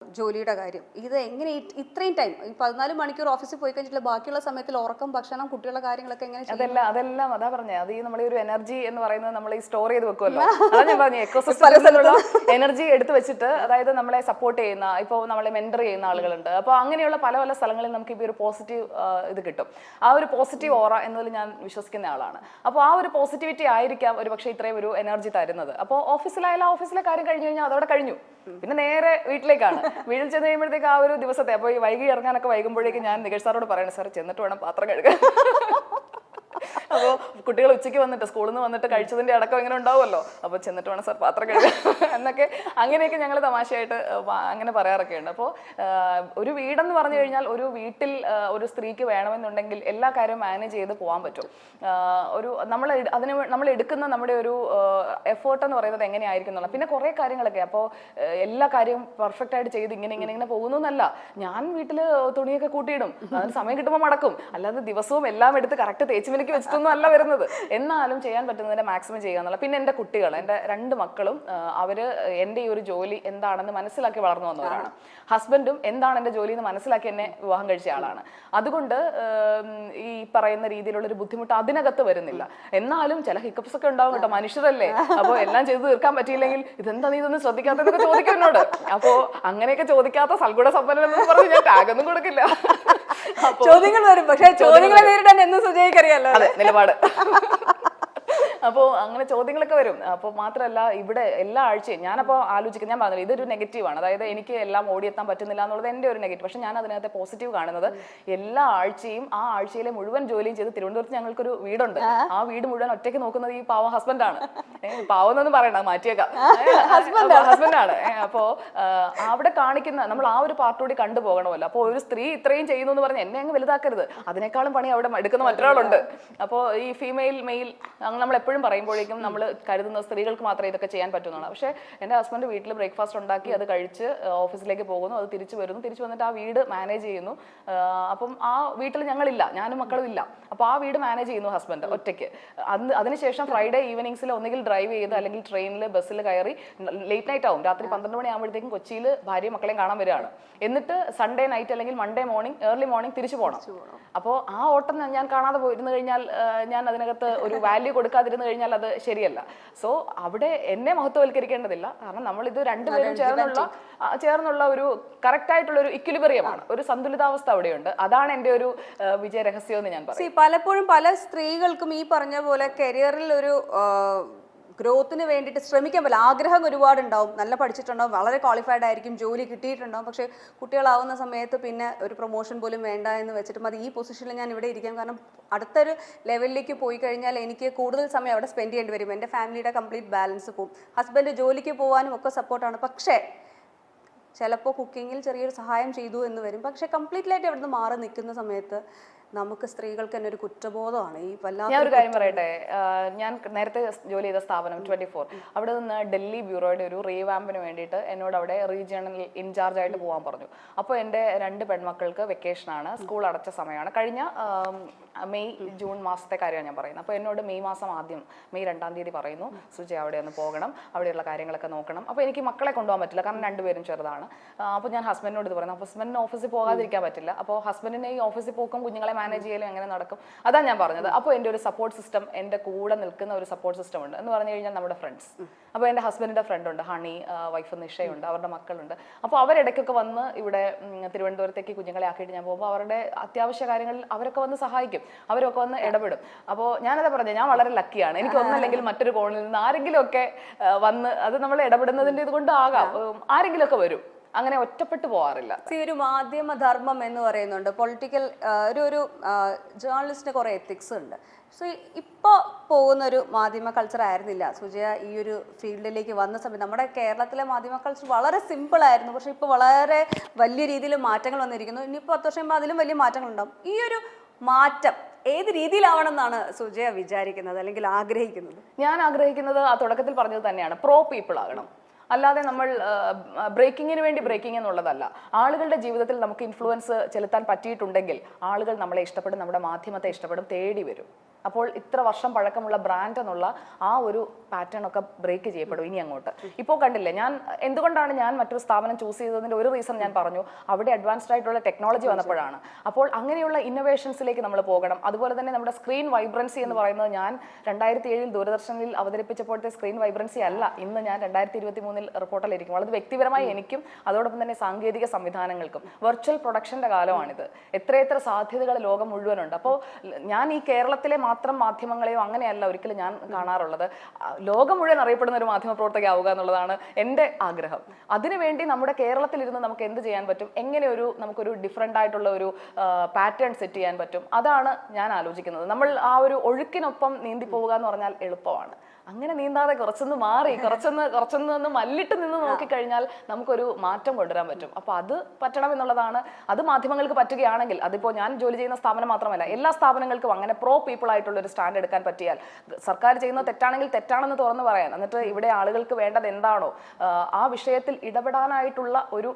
ജോലിയുടെ കാര്യം ഇത് എങ്ങനെ ഇത്രയും ടൈം 14 മണിക്കൂർ ഓഫീസിൽ പോയി കഴിഞ്ഞിട്ട് ബാക്കിയുള്ള സമയത്തിൽ ഉറക്കം ഭക്ഷണം കുട്ടികളുടെ കാര്യങ്ങളൊക്കെ എങ്ങനെ അതെല്ലാം അതാ പറഞ്ഞത്. അത് ഈ നമ്മുടെ ഒരു എനർജി എന്ന് പറയുന്നത് നമ്മൾ ഈ സ്റ്റോർ ചെയ്ത് വെക്കുമല്ലോ. അതാ ഞാൻ പറഞ്ഞു എക്കോസിസ്റ്റത്തിലുള്ള എനർജി എടുത്തു വെച്ചിട്ട്, അതായത് നമ്മളെ സപ്പോർട്ട് ചെയ്യുന്ന, ഇപ്പോൾ നമ്മളെ മെന്റർ ചെയ്യുന്ന ആളുകളുണ്ട്. അപ്പോൾ അങ്ങനെയുള്ള പല പല സ്ഥലങ്ങളിൽ നമുക്ക് ഇപ്പോൾ ഒരു പോസിറ്റീവ് ഇത് കിട്ടും. ആ ഒരു പോസിറ്റീവ് ഓറ എന്നതിൽ ഞാൻ വിശ്വസിക്കുന്ന ആളാണ്. അപ്പോൾ ആ ഒരു പോസിറ്റിവിറ്റി ആയിരിക്കാം ഒരു പക്ഷേ ഇത്രയും ഒരു എനർജി തരുന്നത്. അപ്പോൾ ഓഫീസിലായാലും ഓഫീസിലെ കാര്യം കഴിഞ്ഞു കഴിഞ്ഞാൽ അതോടെ കഴിഞ്ഞു. പിന്നെ നേരെ വീട്ടിലേക്കാണ്. വീട്ടിൽ ചെന്ന് കഴിയുമ്പോഴത്തേക്ക് ആ ഒരു ദിവസത്തെ, അപ്പോൾ ഈ വൈകി ഇറങ്ങാനൊക്കെ വൈകുമ്പോഴേക്കും ഞാൻ നികേഷ് സാറോട് പറയണം, സാർ ചെന്നിട്ട് വേണം പാത്രം കഴുകാൻ. അപ്പോൾ കുട്ടികൾ ഉച്ചയ്ക്ക് വന്നിട്ട് സ്കൂളിൽ നിന്ന് വന്നിട്ട് കഴിച്ചതിന്റെ അടക്കം ഇങ്ങനെ ഉണ്ടാവുമല്ലോ, അപ്പോൾ ചെന്നിട്ട് വേണം സാർ പാത്രം കഴുകാൻ എന്നൊക്കെ അങ്ങനെയൊക്കെ ഞങ്ങൾ തമാശയായിട്ട് അങ്ങനെ പറയാറൊക്കെ ഉണ്ട്. അപ്പോൾ ഒരു വീടെന്ന് പറഞ്ഞു കഴിഞ്ഞാൽ ഒരു വീട്ടിൽ ഒരു സ്ത്രീക്ക് വേണമെന്നുണ്ടെങ്കിൽ എല്ലാ കാര്യവും മാനേജ് ചെയ്ത് പോകാൻ പറ്റും. ഒരു നമ്മൾ എടുക്കുന്ന നമ്മുടെ ഒരു എഫേർട്ട് എന്ന് പറയുന്നത് എങ്ങനെയായിരിക്കും എന്നുള്ള. പിന്നെ കുറേ കാര്യങ്ങളൊക്കെ, അപ്പോൾ എല്ലാ കാര്യവും പെർഫെക്റ്റ് ആയിട്ട് ചെയ്ത് ഇങ്ങനെ പോകുന്നു എന്നല്ല. ഞാൻ വീട്ടിൽ തുണിയൊക്കെ കൂട്ടിയിടും, അതിന് സമയം കിട്ടുമ്പോൾ മടക്കും. അല്ലാതെ ദിവസവും എല്ലാം എടുത്ത് കറക്റ്റ് തേച്ച് മിനിക്ക് വെച്ചിട്ടൊന്നും അല്ല വരുന്നത്. എന്നാലും ചെയ്യാൻ പറ്റുന്നതിന്റെ മാക്സിമം ചെയ്യുക എന്നുള്ള. പിന്നെ എൻ്റെ കുട്ടികൾ, എൻ്റെ 2 മക്കളും അവര് എൻ്റെ ഈ ഒരു ജോലി എന്താണെന്ന് മനസ്സിലാക്കി വളർന്നു വന്നവരാണ്. ഹസ്ബൻഡും എന്താണ് എൻ്റെ ജോലി എന്ന് മനസ്സിലാക്കി എന്നെ വിവാഹം കഴിച്ച ആളാണ്. അതുകൊണ്ട് ഈ പറയുന്ന രീതിയിലുള്ള ഒരു ബുദ്ധിമുട്ട് അതിനകത്ത് വരുന്നില്ല. എന്നാലും ചില ഹിക്കപ്സ് ഒക്കെ ഉണ്ടാവും കേട്ടോ, മനുഷ്യരല്ലേ. അപ്പോൾ എല്ലാം ചെയ്ത് തീർക്കാൻ പറ്റിയില്ലെങ്കിൽ ഇതെന്താ നീ ഇതൊന്നും ശ്രദ്ധിക്കാത്തതൊക്കെ ചോദിക്കും എന്നോട്. അപ്പോൾ അങ്ങനെയൊക്കെ ചോദിക്കാത്ത സൽഗുണ സമ്പന്നനെന്ന് പറഞ്ഞ് ഞാൻ ടാഗൊന്നും കൊടുക്കില്ല. ചോദ്യങ്ങൾ വരും, പക്ഷേ ചോദ്യങ്ങളെ നേരിടാൻ എന്ന് സുജയ്ക്കറിയാലോ നിലപാട്. അപ്പോൾ അങ്ങനെ ചോദ്യങ്ങളൊക്കെ വരും. അപ്പോൾ മാത്രമല്ല ഇവിടെ എല്ലാ ആഴ്ചയും ഞാനപ്പോൾ ആലോചിക്കുന്നത്, ഞാൻ പറഞ്ഞില്ല ഇതൊരു നെഗറ്റീവാണ്, അതായത് എനിക്ക് എല്ലാം ഓടിയെത്താൻ പറ്റുന്നില്ല എന്നുള്ളത് എൻ്റെ ഒരു നെഗറ്റീവ്. പക്ഷെ ഞാൻ അതിനകത്ത് പോസിറ്റീവ് കാണുന്നത്, എല്ലാ ആഴ്ചയും ആ ആഴ്ചയിലെ മുഴുവൻ ജോലിയും ചെയ്ത് തിരുവനന്തപുരത്ത് ഞങ്ങൾക്കൊരു വീടുണ്ട്. ആ വീട് മുഴുവൻ ഒറ്റയ്ക്ക് നോക്കുന്നത് ഈ പാവം ഹസ്ബൻഡാണ്. പാവം എന്നൊന്നും പറയണ്ട, മാറ്റിയേക്കാം, ഹസ്ബൻഡാണ്. അപ്പോൾ അവിടെ കാണിക്കുന്ന നമ്മൾ ആ ഒരു പാർട്ട് കൂടി കണ്ടുപോകണമല്ലോ. അപ്പോൾ ഒരു സ്ത്രീ ഇത്രയും ചെയ്യുന്നു എന്ന് പറഞ്ഞ് എന്നെ അങ്ങ് വലുതാക്കരുത്. അതിനേക്കാളും പണി അവിടെ എടുക്കുന്ന മറ്റൊരാളുണ്ട്. അപ്പോൾ ഈ ഫീമെയിൽ മെയിൽ നമ്മൾ എപ്പോഴും പറയുമ്പോഴേക്കും നമ്മൾ കരുതുന്ന സ്ത്രീകൾക്ക് മാത്രമേ ഇതൊക്കെ ചെയ്യാൻ പറ്റുന്നതാണ്. പക്ഷേ എൻ്റെ ഹസ്ബൻഡ് വീട്ടിൽ ബ്രേക്ക്ഫാസ്റ്റ് ഉണ്ടാക്കി അത് കഴിച്ച് ഓഫീസിലേക്ക് പോകുന്നു, അത് തിരിച്ചു വരുന്നു, തിരിച്ചു വന്നിട്ട് ആ വീട് മാനേജ് ചെയ്യുന്നു. അപ്പം ആ വീട്ടിൽ ഞങ്ങളില്ല, ഞാനും മക്കളും ഇല്ല. അപ്പോൾ ആ വീട് മാനേജ് ചെയ്യുന്നു ഹസ്ബൻഡ് ഒറ്റയ്ക്ക്. അതിനുശേഷം ഫ്രൈഡേ ഈവനിങ്സിൽ ഒന്നുകിൽ ഡ്രൈവ് ചെയ്ത് അല്ലെങ്കിൽ ട്രെയിനിൽ ബസ്സിൽ കയറി ലേറ്റ് നൈറ്റ് ആവും, രാത്രി 12 മണി ആകുമ്പോഴത്തേക്കും കൊച്ചിയിൽ ഭാര്യയും മക്കളെയും കാണാൻ വരികയാണ്. എന്നിട്ട് സൺഡേ നൈറ്റ് അല്ലെങ്കിൽ മൺഡേ മോർണിംഗ് ഏർലി മോർണിംഗ് തിരിച്ചു പോകണം. അപ്പോൾ ആ ഓട്ടം ഞാൻ കാണാതെ പോയിരുന്നു കഴിഞ്ഞാൽ, ഞാൻ അതിനകത്ത് ഒരു വാല്യൂ കൊടുക്കാതിരുന്നു കഴിഞ്ഞാൽ അത് ശരിയല്ല. സോ അവിടെ എന്നെ മഹത്വവൽക്കരിക്കേണ്ടതില്ല. കാരണം നമ്മൾ ഇത് രണ്ടുപേരും ചേർന്നുള്ള ഒരു കറക്റ്റ് ആയിട്ടുള്ള ഒരു ഇക്വിലിബ്രിയമാണ്, ഒരു സന്തുലിതാവസ്ഥ അവിടെയുണ്ട്. അതാണ് എൻ്റെ ഒരു വിജയ രഹസ്യം എന്ന് ഞാൻ പറയും. പലപ്പോഴും പല സ്ത്രീകൾക്കും ഈ പറഞ്ഞ പോലെ കരിയറിൽ ഒരു ഗ്രോത്തിന് വേണ്ടിയിട്ട് ശ്രമിക്കാൻ പറ്റില്ല. ആഗ്രഹം ഒരുപാടുണ്ടാവും, നല്ല പഠിച്ചിട്ടുണ്ടാവും, വളരെ ക്വാളിഫൈഡ് ആയിരിക്കും, ജോലി കിട്ടിയിട്ടുണ്ടാവും. പക്ഷേ കുട്ടികളാവുന്ന സമയത്ത് പിന്നെ ഒരു പ്രൊമോഷൻ പോലും വേണ്ട എന്ന് വെച്ചിട്ട് മതി, ഈ പൊസിഷനിൽ ഞാൻ ഇവിടെ ഇരിക്കാം, കാരണം അടുത്തൊരു ലെവലിലേക്ക് പോയി കഴിഞ്ഞാൽ എനിക്ക് കൂടുതൽ സമയം അവിടെ സ്പെൻഡ് ചെയ്യേണ്ടി വരും, എൻ്റെ ഫാമിലിയുടെ കംപ്ലീറ്റ് ബാലൻസ് പോകും. ഹസ്ബൻഡ് ജോലിക്ക് പോകാനും ഒക്കെ സപ്പോർട്ടാണ്. പക്ഷേ ചിലപ്പോൾ കുക്കിങ്ങിൽ ചെറിയൊരു സഹായം ചെയ്തു എന്ന് വരും. പക്ഷേ കംപ്ലീറ്റ്ലി ആയിട്ട് അവിടെ നിന്ന് മാറി നിൽക്കുന്ന സമയത്ത് നമുക്ക് സ്ത്രീകൾക്ക് തന്നെ ഒരു കുറ്റബോധമാണ്. ഈ ഞാൻ ഒരു കാര്യം പറയട്ടെ, ഞാൻ നേരത്തെ ജോലി ചെയ്ത സ്ഥാപനം 24, അവിടെ നിന്ന് ഡൽഹി ബ്യൂറോയുടെ ഒരു റീവാമ്പിന് വേണ്ടിയിട്ട് എന്നോട് അവിടെ റീജിയണൽ ഇൻചാർജ് ആയിട്ട് പോകാൻ പറഞ്ഞു. അപ്പോൾ എൻ്റെ 2 പെൺമക്കൾക്ക് വെക്കേഷനാണ്, സ്കൂൾ അടച്ച സമയമാണ്, കഴിഞ്ഞ മെയ് ജൂൺ മാസത്തെ കാര്യമാണ് ഞാൻ പറയുന്നത്. അപ്പോൾ എന്നോട് മെയ് മാസം ആദ്യം മെയ് 2-ാം തീയതി പറയുന്നു, സുജി അവിടെ ഒന്ന് പോകണം, അവിടെയുള്ള കാര്യങ്ങളൊക്കെ നോക്കണം. അപ്പോൾ എനിക്ക് മക്കളെ കൊണ്ടുപോകാൻ പറ്റില്ല, കാരണം 2 പേരും ചെറുതാണ്. അപ്പോൾ ഞാൻ ഹസ്ബൻഡിനോട് ഇത് പറയുന്നു. ഹസ്ബൻഡിന് ഓഫീസിൽ പോകാതിരിക്കാൻ പറ്റില്ല. അപ്പോൾ ഹസ്ബൻഡിനെ ഈ ഓഫീസിൽ പോക്കും കുഞ്ഞുങ്ങളെ മാനേജ് ചെയ്യലും എങ്ങനെ നടക്കും, അതാണ് ഞാൻ പറഞ്ഞത്. അപ്പോൾ എൻ്റെ ഒരു സപ്പോർട്ട് സിസ്റ്റം, എൻ്റെ കൂടെ നിൽക്കുന്ന ഒരു സപ്പോർട്ട് സിസ്റ്റം ഉണ്ട് എന്ന് പറഞ്ഞു കഴിഞ്ഞാൽ നമ്മുടെ ഫ്രണ്ട്സ്. അപ്പോൾ എൻ്റെ ഹസ്ബൻഡിൻ്റെ ഫ്രണ്ടുണ്ട് ഹണി, വൈഫ് നിഷയുണ്ട്, അവരുടെ മക്കളുണ്ട്. അപ്പോൾ അവരിടയ്ക്കൊക്കെ വന്ന് ഇവിടെ തിരുവനന്തപുരത്തേക്ക് കുഞ്ഞുങ്ങളെ ആക്കിയിട്ട് ഞാൻ പോകുമ്പോൾ അവരുടെ അത്യാവശ്യ കാര്യങ്ങളിൽ അവരൊക്കെ വന്ന് സഹായിക്കും, അവരൊക്കെ വന്ന് ഇടപെടും. അപ്പോൾ ഞാനത് പറഞ്ഞത്, ഞാൻ വളരെ ലക്കിയാണ്. എനിക്ക് ഒന്നല്ലെങ്കിൽ മറ്റൊരു കോണിൽ നിന്ന് ആരെങ്കിലും ഒക്കെ വന്ന്, അത് നമ്മൾ ഇടപെടുന്നതിൻ്റെ ഇതുകൊണ്ട് ആകാം, ആരെങ്കിലും ഒക്കെ വരും. അങ്ങനെ ഒറ്റപ്പെട്ടു പോകാറില്ല. ഒരു മാധ്യമധർമ്മം എന്ന് പറയുന്നുണ്ട്, പൊളിറ്റിക്കൽ ഒരു ജേർണലിസ്റ്റിന് കുറേ എത്തിക്സ് ഉണ്ട്. സോ ഇപ്പോൾ പോകുന്നൊരു മാധ്യമ കൾച്ചർ ആയിരുന്നില്ല സുജയ ഈ ഒരു ഫീൽഡിലേക്ക് വന്ന സമയത്ത്. നമ്മുടെ കേരളത്തിലെ മാധ്യമ കൾച്ചർ വളരെ സിമ്പിൾ ആയിരുന്നു, പക്ഷേ ഇപ്പോൾ വളരെ വലിയ രീതിയിൽ മാറ്റങ്ങൾ വന്നിരിക്കുന്നു. ഇനിയിപ്പോൾ 10 വർഷം കഴിയുമ്പോൾ അതിലും വലിയ മാറ്റങ്ങൾ ഉണ്ടാവും. ഈ ഒരു മാറ്റം ഏത് രീതിയിലാവണമെന്നാണ് സുജയ വിചാരിക്കുന്നത് അല്ലെങ്കിൽ ആഗ്രഹിക്കുന്നത്? ഞാൻ ആഗ്രഹിക്കുന്നത് ആ തുടക്കത്തിൽ പറഞ്ഞത് തന്നെയാണ്, പ്രോ പീപ്പിൾ ആകണം. അല്ലാതെ നമ്മൾ ബ്രേക്കിങ്ങിന് വേണ്ടി ബ്രേക്കിംഗ് എന്നുള്ളതല്ല. ആളുകളുടെ ജീവിതത്തിൽ നമുക്ക് ഇൻഫ്ലുവൻസ് ചെലുത്താൻ പറ്റിയിട്ടുണ്ടെങ്കിൽ ആളുകൾ നമ്മളെ ഇഷ്ടപ്പെടും, നമ്മുടെ മാധ്യമത്തെ ഇഷ്ടപ്പെടും, തേടി വരും. അപ്പോൾ ഇത്ര വർഷം പഴക്കമുള്ള ബ്രാൻഡ് എന്നുള്ള ആ ഒരു പാറ്റേൺ ഒക്കെ ബ്രേക്ക് ചെയ്യപ്പെടും ഇനി അങ്ങോട്ട്. ഇപ്പോൾ കണ്ടില്ലേ, എന്തുകൊണ്ടാണ് ഞാൻ മറ്റൊരു സ്ഥാപനം ചൂസ് ചെയ്തതിന്റെ ഒരു റീസൺ ഞാൻ പറഞ്ഞു, അവിടെ അഡ്വാൻസ്ഡ് ആയിട്ടുള്ള ടെക്നോളജി വന്നപ്പോഴാണ്. അപ്പോൾ അങ്ങനെയുള്ള ഇന്നോവേഷൻസിലേക്ക് നമ്മൾ പോകണം. അതുപോലെ തന്നെ നമ്മുടെ സ്ക്രീൻ വൈബ്രൻസി എന്ന് പറയുന്നത് ഞാൻ 2007 ദൂരദർശനിൽ അവതരിപ്പിച്ചപ്പോഴത്തെ സ്ക്രീൻ വൈബ്രൻസി അല്ല ഇന്ന് ഞാൻ 2023 റിപ്പോർട്ടിലിരിക്കും. വളരെ വ്യക്തിപരമായി എനിക്കും അതോടൊപ്പം തന്നെ സാങ്കേതിക സംവിധാനങ്ങൾക്കും വെർച്വൽ പ്രൊഡക്ഷന്റെ കാലമാണിത്. എത്രയെത്ര സാധ്യതകൾ ലോകം മുഴുവനുണ്ട്. അപ്പോൾ ഞാൻ ഈ കേരളത്തിലെ മാത്രം മാധ്യമങ്ങളെയോ അങ്ങനെയല്ല ഒരിക്കലും ഞാൻ കാണാറുള്ളത്. ലോകം മുഴുവൻ അറിയപ്പെടുന്ന ഒരു മാധ്യമ പ്രവർത്തകയാവുക എന്നുള്ളതാണ് എൻ്റെ ആഗ്രഹം. അതിനുവേണ്ടി നമ്മുടെ കേരളത്തിലിരുന്ന് നമുക്ക് എന്ത് ചെയ്യാൻ പറ്റും, എങ്ങനെ നമുക്കൊരു ഡിഫറെൻ്റ് ആയിട്ടുള്ള ഒരു പാറ്റേൺ സെറ്റ് ചെയ്യാൻ പറ്റും, അതാണ് ഞാൻ ആലോചിക്കുന്നത്. നമ്മൾ ആ ഒരു ഒഴുക്കിനൊപ്പം നീന്തി പോവുക എന്ന് പറഞ്ഞാൽ എളുപ്പമാണ്. അങ്ങനെ നീന്താതെ കുറച്ചൊന്ന് മാറി കുറച്ചൊന്ന് മല്ലിട്ട് നിന്ന് നോക്കിക്കഴിഞ്ഞാൽ നമുക്കൊരു മാറ്റം കൊണ്ടുവരാൻ പറ്റും. അപ്പൊ അത് പറ്റണം എന്നുള്ളതാണ്. അത് മാധ്യമങ്ങൾക്ക് പറ്റുകയാണെങ്കിൽ, അതിപ്പോ ഞാൻ ജോലി ചെയ്യുന്ന സ്ഥാപനം മാത്രമല്ല, എല്ലാ സ്ഥാപനങ്ങൾക്കും അങ്ങനെ പ്രോ പീപ്പിൾ ആയിട്ടുള്ള ഒരു സ്റ്റാൻഡ് എടുക്കാൻ പറ്റിയാൽ, സർക്കാർ ചെയ്യുന്നത് തെറ്റാണെങ്കിൽ തെറ്റാണെന്ന് തുറന്നു പറയാൻ, എന്നിട്ട് ഇവിടെ ആളുകൾക്ക് വേണ്ടത് എന്താണോ ആ വിഷയത്തിൽ ഇടപെടാനായിട്ടുള്ള ഒരു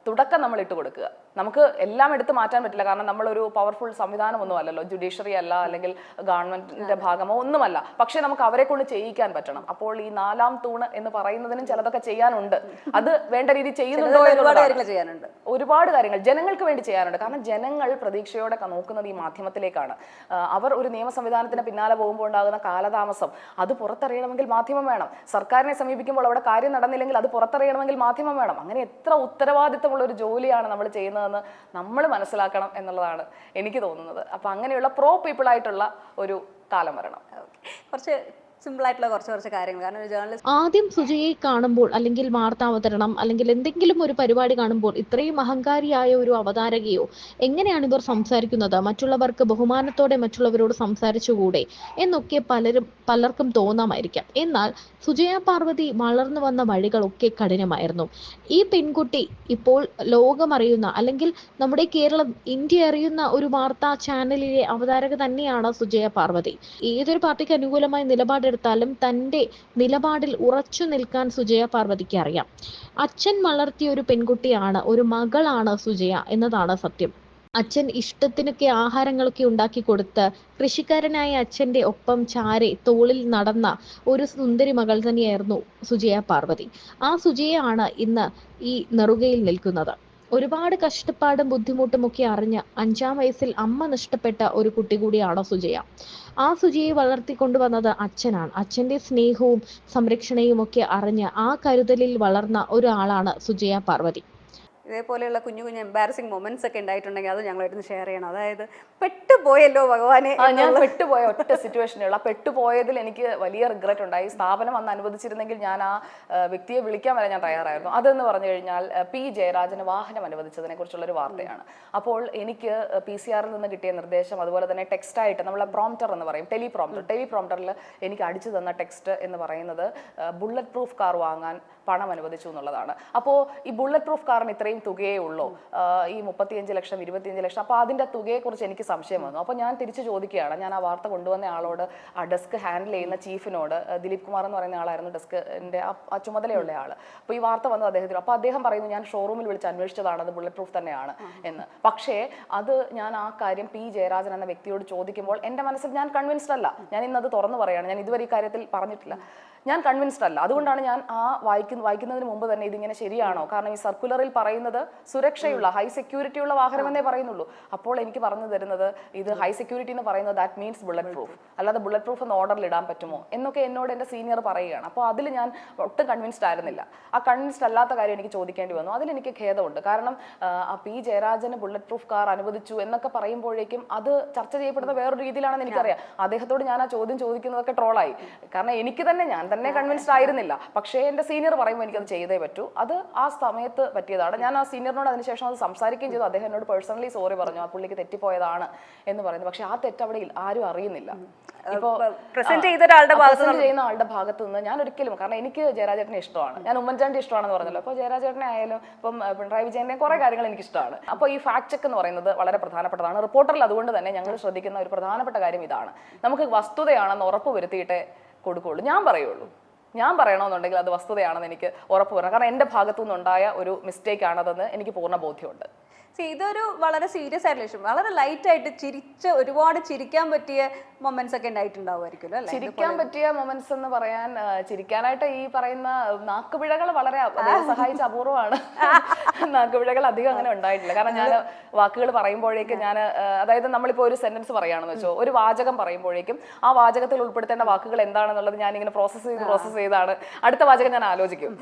തുടക്കം നമ്മൾ ഇട്ട് കൊടുക്കുക. നമുക്ക് എല്ലാം എടുത്ത് മാറ്റാൻ പറ്റില്ല, കാരണം നമ്മളൊരു പവർഫുൾ സംവിധാനം ഒന്നും അല്ലല്ലോ, ജുഡീഷ്യറി അല്ല, അല്ലെങ്കിൽ ഗവൺമെന്റിന്റെ ഭാഗമോ ഒന്നുമല്ല. പക്ഷെ നമുക്ക് അവരെ കൊണ്ട് ചെയ്യിക്കാൻ പറ്റണം. അപ്പോൾ ഈ 4ാം തൂണ് എന്ന് പറയുന്നതിനും ചിലതൊക്കെ ചെയ്യാനുണ്ട്. അത് വേണ്ട രീതി ചെയ്യുന്നുണ്ടോ? ഒരുപാട് കാര്യങ്ങൾ ജനങ്ങൾക്ക് വേണ്ടി ചെയ്യാനുണ്ട്. കാരണം ജനങ്ങൾ പ്രതീക്ഷയോടെ നോക്കുന്നത് ഈ മാധ്യമത്തിലേക്കാണ്. അവർ ഒരു നിയമ സംവിധാനത്തിന് പിന്നാലെ പോകുമ്പോൾ ഉണ്ടാകുന്ന കാലതാമസം, അത് പുറത്തറിയണമെങ്കിൽ മാധ്യമം വേണം. സർക്കാരിനെ സമീപിക്കുമ്പോൾ അവിടെ കാര്യം നടന്നില്ലെങ്കിൽ അത് പുറത്തറിയണമെങ്കിൽ മാധ്യമം വേണം. അങ്ങനെ എത്ര ഉത്തരവാദിത്തമുള്ള ഒരു ജോലിയാണ് നമ്മൾ ചെയ്യുന്നത് നമ്മൾ മനസ്സിലാക്കണം എന്നുള്ളതാണ് എനിക്ക് തോന്നുന്നത്. അപ്പൊ അങ്ങനെയുള്ള പ്രോ പീപ്പിൾ ആയിട്ടുള്ള ഒരു കാലം വരണം. കുറച്ച് സിമ്പിൾ ആയിട്ടുള്ള കുറച്ച് കാര്യങ്ങൾ. കാരണം ഒരു ജേർണലിസ്റ്റ് ആദ്യം സുജയെ കാണുമ്പോൾ, അല്ലെങ്കിൽ വാർത്താവതരണം, അല്ലെങ്കിൽ എന്തെങ്കിലും ഒരു പരിപാടി കാണുമ്പോൾ ഇത്രയും അഹങ്കാരിയായ ഒരു അവതാരകയോ എങ്ങനെയാണ് ഇവർ സംസാരിക്കുന്നത്, മറ്റുള്ളവർക്ക് ബഹുമാനത്തോടെ മറ്റുള്ളവരോട് സംസാരിച്ചുകൂടെ എന്നൊക്കെ പലർക്കും തോന്നാമായിരിക്കാം. എന്നാൽ സുജയ പാർവതി വളർന്നു വന്ന വഴികളൊക്കെ കഠിനമായിരുന്നു. ഈ പെൺകുട്ടി ഇപ്പോൾ ലോകമറിയുന്ന, അല്ലെങ്കിൽ നമ്മുടെ കേരളം, ഇന്ത്യ അറിയുന്ന ഒരു വാർത്താ ചാനലിലെ അവതാരക തന്നെയാണ് സുജയ പാർവതി. ഏതൊരു പാർട്ടിക്ക് അനുകൂലമായ നിലപാടെടുത്താലും തന്റെ നിലപാടിൽ ഉറച്ചു നിൽക്കാൻ സുജയ പാർവതിക്ക് അറിയാം. അച്ഛൻ വളർത്തിയ ഒരു പെൺകുട്ടിയാണ്, ഒരു മകളാണ് സുജയ എന്നതാണ് സത്യം. അച്ഛൻ ഇഷ്ടത്തിനൊക്കെ ആഹാരങ്ങളൊക്കെ ഉണ്ടാക്കി കൊടുത്ത് കൃഷിക്കാരനായ അച്ഛന്റെ ഒപ്പം ചാരെ തോളിൽ നടന്ന ഒരു സുന്ദരി മകൾ തന്നെയായിരുന്നു സുജയ പാർവതി. ആ സുജയാണ് ഇന്ന് ഈ നെറുകയിൽ നിൽക്കുന്നത്. ഒരുപാട് കഷ്ടപ്പാടും ബുദ്ധിമുട്ടും ഒക്കെ അറിഞ്ഞ് 5ാം വയസ്സിൽ അമ്മ നഷ്ടപ്പെട്ട ഒരു കുട്ടി കൂടിയാണ് സുജയ. ആ സുജയെ വളർത്തിക്കൊണ്ടുവന്നത് അച്ഛനാണ്. അച്ഛന്റെ സ്നേഹവും സംരക്ഷണയും ഒക്കെ അറിഞ്ഞ് ആ കരുതലിൽ വളർന്ന ഒരാളാണ് സുജയ പാർവതി. ഇതേപോലെയുള്ള കുഞ്ഞു എംബാരസിംഗ് മൊമെന്റ്സ് ഒക്കെ ഉണ്ടായിട്ടുണ്ടെങ്കിൽ അത് ഞങ്ങളായിട്ട് ഷെയർ ചെയ്യണം. അതായത് പെട്ടുപോയല്ലോ ഭഗവാനെ. ഞാൻ പെട്ടുപോയ ഒറ്റ സിറ്റുവേഷനുള്ള പെട്ടുപോയതിൽ എനിക്ക് വലിയ റിഗ്രറ്റ് ഉണ്ടായി. സ്ഥാപനം അന്ന് അനുവദിച്ചിരുന്നെങ്കിൽ ഞാൻ ആ വ്യക്തിയെ വിളിക്കാൻ വരെ ഞാൻ തയ്യാറായിരുന്നു. അതെന്ന് പറഞ്ഞു കഴിഞ്ഞാൽ പി ജയരാജന് വാഹനം അനുവദിച്ചതിനെ കുറിച്ചുള്ള ഒരു വാർത്തയാണ്. അപ്പോൾ എനിക്ക് PCR നിന്ന് കിട്ടിയ നിർദ്ദേശം, അതുപോലെ തന്നെ ടെക്സ്റ്റായിട്ട് നമ്മളെ പ്രോംപ്റ്റർ എന്ന് പറയും, ടെലിപ്രോംപ്റ്ററിൽ എനിക്ക് അടിച്ചു തന്ന ടെക്സ്റ്റ് എന്ന് പറയുന്നത് ബുള്ളറ്റ് പ്രൂഫ് കാർ വാങ്ങാൻ പണം അനുവദിച്ചു എന്നുള്ളതാണ്. അപ്പോൾ ഈ ബുള്ളറ്റ് പ്രൂഫ് കാറിന് ഇത്രയും തുകയേ ഉള്ളൂ, ഈ 35 ലക്ഷം 25 ലക്ഷം. അപ്പോൾ അതിന്റെ തുകയെക്കുറിച്ച് എനിക്ക് സംശയം വന്നു. അപ്പോൾ ഞാൻ തിരിച്ചു ചോദിക്കുകയാണ്. ഞാൻ ആ വാർത്ത കൊണ്ടുവന്ന ആളോട്, ആ ഡെസ്ക് ഹാൻഡിൽ ചെയ്യുന്ന ചീഫിനോട്, ദിലീപ് കുമാർ എന്ന് പറയുന്ന ആളായിരുന്നു ഡെസ്കിന്റെ ആ ചുമതലയുള്ള ആള്. അപ്പോൾ ഈ വാർത്ത വന്നത് അദ്ദേഹത്തിന്. അപ്പോൾ അദ്ദേഹം പറയുന്നു, ഞാൻ ഷോറൂമിൽ വിളിച്ച് അന്വേഷിച്ചതാണ്, അത് ബുള്ളറ്റ് പ്രൂഫ് തന്നെയാണ് എന്ന്. പക്ഷേ അത് ഞാൻ ആ കാര്യം പി ജയരാജൻ എന്ന വ്യക്തിയോട് ചോദിക്കുമ്പോൾ എൻ്റെ മനസ്സിൽ ഞാൻ കൺവിൻസ്ഡ് അല്ല. ഞാൻ ഇന്നത് തുറന്നു പറയുകയാണ്, ഞാൻ ഇതുവരെ ഈ കാര്യത്തിൽ പറഞ്ഞിട്ടില്ല, ഞാൻ കൺവിൻസ്ഡ് അല്ല. അതുകൊണ്ടാണ് ഞാൻ ആ വായിക്കുന്നതിന് മുമ്പ് തന്നെ ഇതിങ്ങനെ ശരിയാണോ, കാരണം ഈ സർക്കുലറിൽ പറയുന്നത് സുരക്ഷയുള്ള ഹൈ സെക്യൂരിറ്റി ഉള്ള വാഹനം എന്നേ പറയുന്നുള്ളൂ. അപ്പോൾ എനിക്ക് പറഞ്ഞു തരുന്നത് ഇത് ഹൈ സെക്യൂരിറ്റി എന്ന് പറയുന്നത് ദാറ്റ് മീൻസ് ബുള്ളറ്റ് പ്രൂഫ്, അല്ലാതെ ബുള്ളറ്റ് പ്രൂഫ് എന്ന് ഓർഡറിൽ ഇടാൻ പറ്റുമോ എന്നൊക്കെ എന്നോട് എൻ്റെ സീനിയർ പറയുകയാണ്. അപ്പോൾ അതിൽ ഞാൻ ഒട്ടും കൺവിൻസ്ഡ് ആയിരുന്നില്ല. ആ കൺവിൻസ്ഡ് അല്ലാത്ത കാര്യം എനിക്ക് ചോദിക്കേണ്ടി വന്നു. അതിലെനിക്ക് ഖേദമുണ്ട്. കാരണം ആ പി ജയരാജന് ബുള്ളറ്റ് പ്രൂഫ് കാർ അനുവദിച്ചു എന്നൊക്കെ പറയുമ്പോഴേക്കും അത് ചർച്ച ചെയ്യപ്പെടുന്ന വേറൊരു രീതിയിലാണെന്ന് എനിക്കറിയാം. അദ്ദേഹത്തോട് ഞാൻ ആ ചോദ്യം ചോദിക്കുന്നതൊക്കെ ട്രോളായി. കാരണം എനിക്ക് തന്നെ, ഞാൻ തന്നെ കൺവിൻസ്ഡ് ആയിരുന്നില്ല. പക്ഷേ എൻ്റെ സീനിയർ പറയുമ്പോൾ എനിക്കത് ചെയ്തേ പറ്റൂ. അത് ആ സമയത്ത് പറ്റിയതാണ്. ഞാൻ ആ സീനിയറിനോട് അതിനുശേഷം അത് സംസാരിക്കുകയും ചെയ്തു. അദ്ദേഹം എന്നോട് പേഴ്സണലി സോറി പറഞ്ഞു, ആ പുള്ളിക്ക് തെറ്റിപ്പോയതാണ് എന്ന് പറയുന്നത്. പക്ഷെ ആ തെറ്റ് അവിടെ ആരും അറിയുന്നില്ല. ഇപ്പോ പ്രസന്റ് ചെയ്യുന്ന ആളുടെ ഭാഗത്ത് നിന്ന് ഞാൻ ഒരിക്കലും, കാരണം എനിക്ക് ജയരാജേട്ടനെ ഇഷ്ടമാണ്, ഞാൻ ഉമ്മൻചാണ്ടി ഇഷ്ടമാണെന്ന് പറഞ്ഞല്ലോ. അപ്പോൾ ജയരാജേട്ടനെ ആയാലും ഇപ്പം പിണറായി വിജയന്റെ കുറെ കാര്യങ്ങൾ എനിക്ക് ഇഷ്ടമാണ്. അപ്പോൾ ഈ ഫാക്ട് ചെക്ക് എന്ന് പറയുന്നത് വളരെ പ്രധാനപ്പെട്ടതാണ് റിപ്പോർട്ടറിൽ. അതുകൊണ്ട് തന്നെ ഞങ്ങൾ ശ്രദ്ധിക്കുന്ന ഒരു പ്രധാനപ്പെട്ട കാര്യം ഇതാണ്, നമുക്ക് വസ്തുതയാണെന്ന് ഉറപ്പ് വരുത്തിയിട്ടേ കൊടുക്കുകയുള്ളൂ. ഞാൻ പറയണമെന്നുണ്ടെങ്കിൽ അത് വസ്തുതയാണെന്ന് എനിക്ക് ഉറപ്പ് വരണം. കാരണം എൻ്റെ ഭാഗത്തു നിന്നുണ്ടായ ഒരു മിസ്റ്റേക്ക് ആണതെന്ന് എനിക്ക് പൂർണ്ണ ബോധ്യമുണ്ട്. ഇതൊരു വളരെ സീരിയസ് ആയിട്ടുള്ള ഇഷ്യൂ, വളരെ ലൈറ്റ് ആയിട്ട് ഒരുപാട് ചിരിക്കാൻ പറ്റിയ മൊമെന്റ്സ് ഒക്കെ ഉണ്ടായിട്ടുണ്ടാവുമായിരിക്കുമല്ലോ അല്ലേ? ചിരിക്കാൻ പറ്റിയ മൊമെന്റ്സ് എന്ന് പറയാൻ, ചിരിക്കാനായിട്ട് ഈ പറയുന്ന നാക്കുപിഴകൾ വളരെ അദ്ദേഹം സഹായിച്ച അപൂർവമാണ്. നാക്കുപിഴകൾ അധികം അങ്ങനെ ഉണ്ടായിട്ടില്ല. കാരണം ഞാൻ വാക്കുകൾ പറയുമ്പോഴേക്കും അതായത് നമ്മളിപ്പോ ഒരു സെന്റൻസ് പറയുകയാണെന്ന് വെച്ചോ, ഒരു വാചകം പറയുമ്പോഴേക്കും ആ വാചകത്തിൽ ഉൾപ്പെടുത്തേണ്ട വാക്കുകൾ എന്താണെന്നുള്ളത് ഞാൻ ഇങ്ങനെ പ്രോസസ്സ് ചെയ്താണ് അടുത്ത വാചകം ഞാൻ ആലോചിക്കും.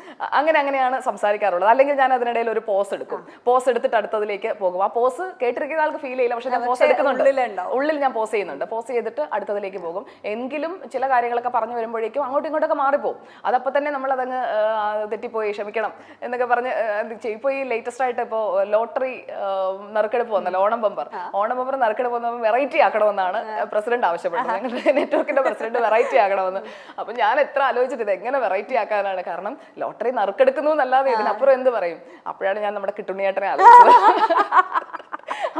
അങ്ങനെയാണ് സംസാരിക്കാറുള്ളത്. അല്ലെങ്കിൽ ഞാൻ അതിനിടയിൽ ഒരു പോസ് എടുക്കും. പോസ് എടുത്തിട്ട് അടുത്തതിലേക്ക് പോകും. ആ പോസ് കേട്ടിരിക്കുന്ന ആൾക്ക് ഫീൽ ചെയ്യില്ല, പക്ഷെ ഞാൻ പോസ് എടുക്കുന്നുണ്ട്, ഉള്ളിൽ ഞാൻ പോസ് ചെയ്യുന്നുണ്ട്. പോസ് ചെയ്തിട്ട് അടുത്തതിലേക്ക് പോകും. എങ്കിലും ചില കാര്യങ്ങളൊക്കെ പറഞ്ഞു വരുമ്പോഴേക്കും അങ്ങോട്ടും ഇങ്ങോട്ടൊക്കെ മാറിപ്പോകും. അതപ്പോ തന്നെ നമ്മൾ അതങ്ങ് തെറ്റിപ്പോയി, ക്ഷമിക്കണം എന്നൊക്കെ പറഞ്ഞ് ഇപ്പൊ ഈ ലേറ്റസ്റ്റ് ആയിട്ട് ഇപ്പോ ലോട്ടറി നറുക്കെടുപ്പ് വന്നല്ലോ, ഓണം ബമ്പർ നറുക്കെടുപ്പ് വന്നപ്പോൾ വെറൈറ്റി ആക്കണമെന്നാണ് പ്രസിഡന്റ് ആവശ്യപ്പെട്ടത്. ഞങ്ങളുടെ നെറ്റ്വർക്കിന്റെ പ്രസിഡന്റ് വെറൈറ്റി ആക്കണമെന്ന്. അപ്പൊ ഞാൻ എത്ര ആലോചിച്ചിട്ട് ഇത് എങ്ങനെ വെറൈറ്റി ആക്കാനാണ്, കാരണം ലോട്ടറി നറുക്കെടുക്കുന്നു എന്നല്ലാതെ ഇതിനപ്പുറം എന്ത് പറയും. അപ്പോഴാണ് ഞാൻ നമ്മുടെ കിട്ടുണ്ണിയേട്ടനെ ആലോചിച്ചത്.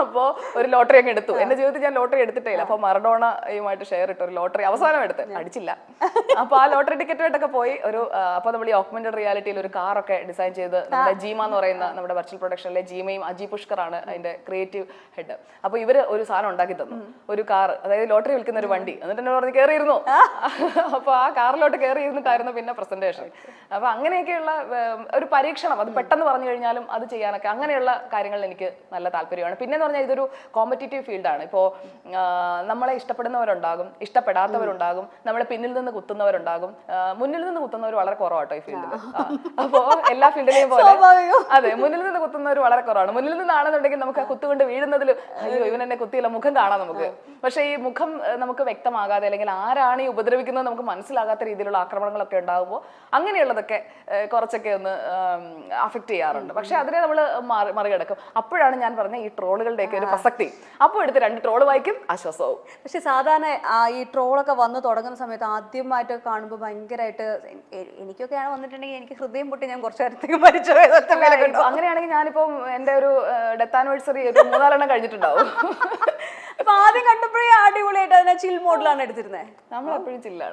അപ്പോ ഒരു ലോട്ടറി അങ്ങ് എടുത്തു. എന്റെ ജീവിതത്തിൽ ഞാൻ ലോട്ടറി എടുത്തിട്ടില്ല. അപ്പൊ മറഡോണയുമായിട്ട് ഷെയർ ഇട്ട് ഒരു ലോട്ടറി അവസാനം എടുത്ത് അടിച്ചില്ല. അപ്പൊ ആ ലോട്ടറി ടിക്കറ്റുമായിട്ടൊക്കെ പോയി അപ്പൊ നമ്മൾ ഈ ഓഗ്മെന്റഡ് റിയാലിറ്റിയിൽ ഒരു കാറൊക്കെ ഡിസൈൻ ചെയ്ത് നമ്മുടെ ജീമ എന്ന് പറയുന്ന നമ്മുടെ വെർച്വൽ പ്രൊഡക്ഷനിലെ ജീമയും അജി പുഷ്കറാണ് അതിന്റെ ക്രിയേറ്റീവ് ഹെഡ്. അപ്പൊ ഇവര് ഒരു സാധനം ഉണ്ടാക്കി തന്നു, ഒരു കാർ, അതായത് ലോട്ടറി വിൽക്കുന്ന ഒരു വണ്ടി. എന്നിട്ട് എന്നെ പറഞ്ഞ് കയറിയിരുന്നു. അപ്പൊ ആ കാറിലോട്ട് കയറി ഇരുന്നിട്ടായിരുന്നു പിന്നെ പ്രസന്റേഷൻ. അപ്പൊ അങ്ങനെയൊക്കെയുള്ള ഒരു പരീക്ഷണം, അത് പെട്ടെന്ന് പറഞ്ഞു കഴിഞ്ഞാലും അത് ചെയ്യാനൊക്കെ അങ്ങനെയുള്ള കാര്യങ്ങളിൽ എനിക്ക് നല്ല താല്പര്യമാണ്. പിന്നെ എന്ന് പറഞ്ഞാൽ ഇതൊരു കോമ്പറ്റീറ്റീവ് ഫീൽഡാണ്. ഇപ്പോൾ നമ്മളെ ഇഷ്ടപ്പെടുന്നവരുണ്ടാകും, ഇഷ്ടപ്പെടാത്തവരുണ്ടാകും, നമ്മളെ പിന്നിൽ നിന്ന് കുത്തുന്നവരുണ്ടാകും. മുന്നിൽ നിന്ന് കുത്തുന്നവർ വളരെ കുറവാട്ടോ ഈ ഫീൽഡിൽ. അപ്പോ എല്ലാ ഫീൽഡിലെയും പോലെ അതെ, മുന്നിൽ നിന്ന് കുത്തുന്നവർ വളരെ കുറവാണ്. മുന്നിൽ നിന്നാണെന്നുണ്ടെങ്കിൽ നമുക്ക് ആ കുത്തുകൊണ്ട് വീഴുന്നതിൽ അയ്യോ ഇവൻ എന്നെ കുത്തിയില്ല, മുഖം കാണാം നമുക്ക്. പക്ഷേ ഈ മുഖം നമുക്ക് വ്യക്തമാകാതെ അല്ലെങ്കിൽ ആരാണ് ഈ ഉപദ്രവിക്കുന്നത് നമുക്ക് മനസ്സിലാകാത്ത രീതിയിലുള്ള ആക്രമണങ്ങളൊക്കെ ഉണ്ടാകുമ്പോൾ അങ്ങനെയുള്ളതൊക്കെ കുറച്ചൊക്കെ ഒന്ന് അഫക്റ്റ് ചെയ്യാറുണ്ട്. പക്ഷെ അതിനെ നമ്മൾ മറികടക്കും. അപ്പോഴാണ് ഞാൻ പറഞ്ഞ ഈ ട്രോളുകളുടെയൊക്കെ ഒരു പ്രസക്തി. അപ്പോൾ എടുത്ത് 2 ട്രോള് വായിക്കും, ആശ്വാസവും. പക്ഷെ സാധാരണ ഈ ട്രോളൊക്കെ വന്ന് തുടങ്ങുന്ന സമയത്ത് ആദ്യമായിട്ട് കാണുമ്പോൾ ഭയങ്കരമായിട്ട് എനിക്കൊക്കെയാണ് വന്നിട്ടുണ്ടെങ്കിൽ എനിക്ക് ഹൃദയം പൊട്ടി ഞാൻ കുറച്ച് നേരത്തേക്ക് മരിച്ചു. അങ്ങനെയാണെങ്കിൽ ഞാനിപ്പം എന്റെ ഒരു ഡെത്ത് ആനിവേഴ്സറി ഒരു 3-4 കഴിഞ്ഞിട്ടുണ്ടാവും. അപ്പൊ ആദ്യം കണ്ടപ്പോഴേ അടിപൊളിയായിട്ട് അതിനെ ചിൽ മോഡിലാണ് എടുത്തിരുന്നത്. നമ്മൾ എപ്പോഴും ചില്ലാണ്.